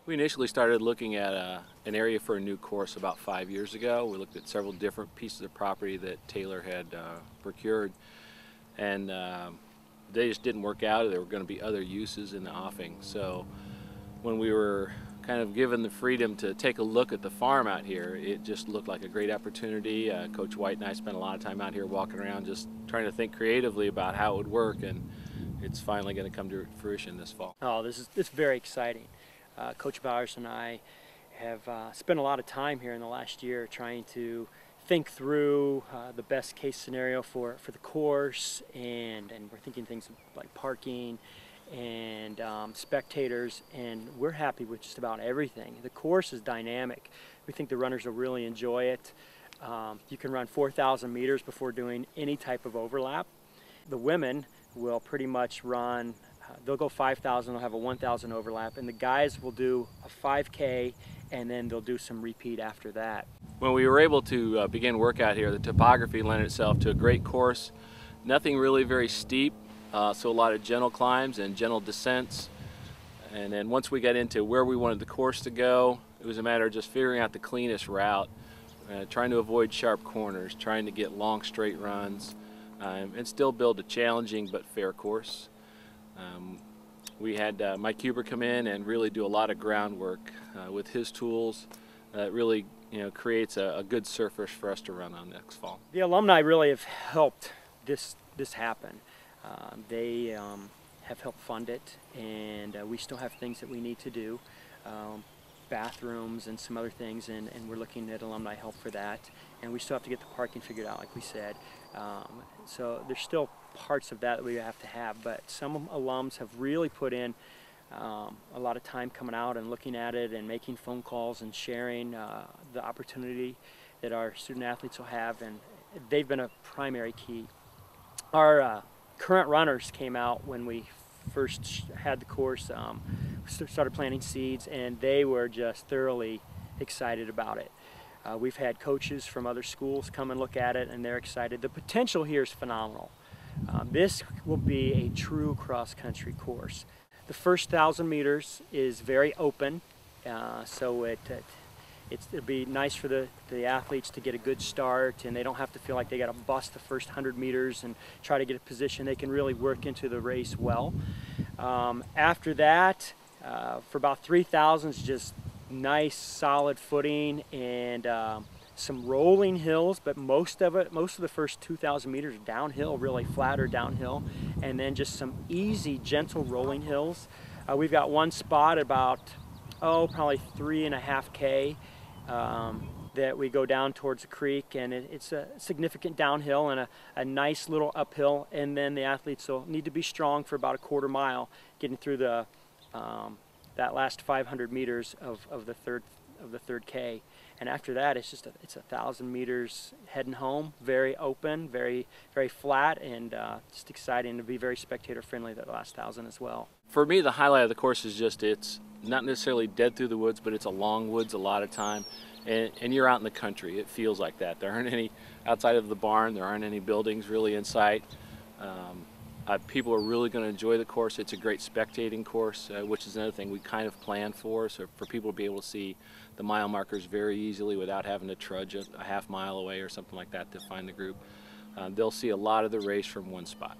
We initially started looking at an area for a new course about 5 years ago. We looked at several different pieces of property that Taylor had procured, and they just didn't work out. There were going to be other uses in the offing. So when we were kind of given the freedom to take a look at the farm out here, it just looked like a great opportunity. Coach White and I spent a lot of time out here walking around just trying to think creatively about how it would work, and it's finally going to come to fruition this fall. Oh, this is very exciting. Coach Bowers and I have spent a lot of time here in the last year trying to think through the best case scenario for the course, and we're thinking things like parking and spectators, and we're happy with just about everything. The course is dynamic. We think the runners will really enjoy it. You can run 4,000 meters before doing any type of overlap. The women will pretty much run, they'll go 5,000, they'll have a 1,000 overlap, and the guys will do a 5K, and then they'll do some repeat after that. When we were able to begin work out here, the topography lent itself to a great course. Nothing really very steep, so a lot of gentle climbs and gentle descents. And then once we got into where we wanted the course to go, it was a matter of just figuring out the cleanest route, trying to avoid sharp corners, trying to get long straight runs, and still build a challenging but fair course. We had Mike Huber come in and really do a lot of groundwork with his tools that really creates a good surface for us to run on next fall. The alumni really have helped this happen. They have helped fund it, and we still have things that we need to do, bathrooms and some other things, and we're looking at alumni help for that. And we still have to get the parking figured out, like we said. So there's still parts of that we have to have, but some alums have really put in a lot of time coming out and looking at it and making phone calls and sharing the opportunity that our student athletes will have, and they've been a primary key. Our current runners came out when we first had the course, started planting seeds, and they were just thoroughly excited about it. We've had coaches from other schools come and look at it, and they're excited. The potential here is phenomenal. This will be a true cross-country course. The first 1,000 meters is very open, so it'll be nice for the athletes to get a good start, and they don't have to feel like they got to bust the first 100 meters and try to get a position. They can really work into the race well. After that, for about 3,000 is just nice solid footing and some rolling hills, but most of the first 2,000 meters are downhill, really flat or downhill, and then just some easy gentle rolling hills. We've got one spot about probably 3.5K that we go down towards the creek, and it's a significant downhill and a nice little uphill, and then the athletes will need to be strong for about a quarter mile getting through the that last 500 meters of the third K, and after that it's 1,000 meters heading home, very open, very flat, and just exciting to be very spectator friendly that last 1,000 as well. For me, the highlight of the course is just it's not necessarily dead through the woods, but it's a long woods a lot of time, and you're out in the country. It feels like that. There aren't any outside of the barn. There aren't any buildings really in sight. People are really going to enjoy the course. It's a great spectating course, which is another thing we kind of plan for, so for people to be able to see the mile markers very easily without having to trudge a half mile away or something like that to find the group. They'll see a lot of the race from one spot.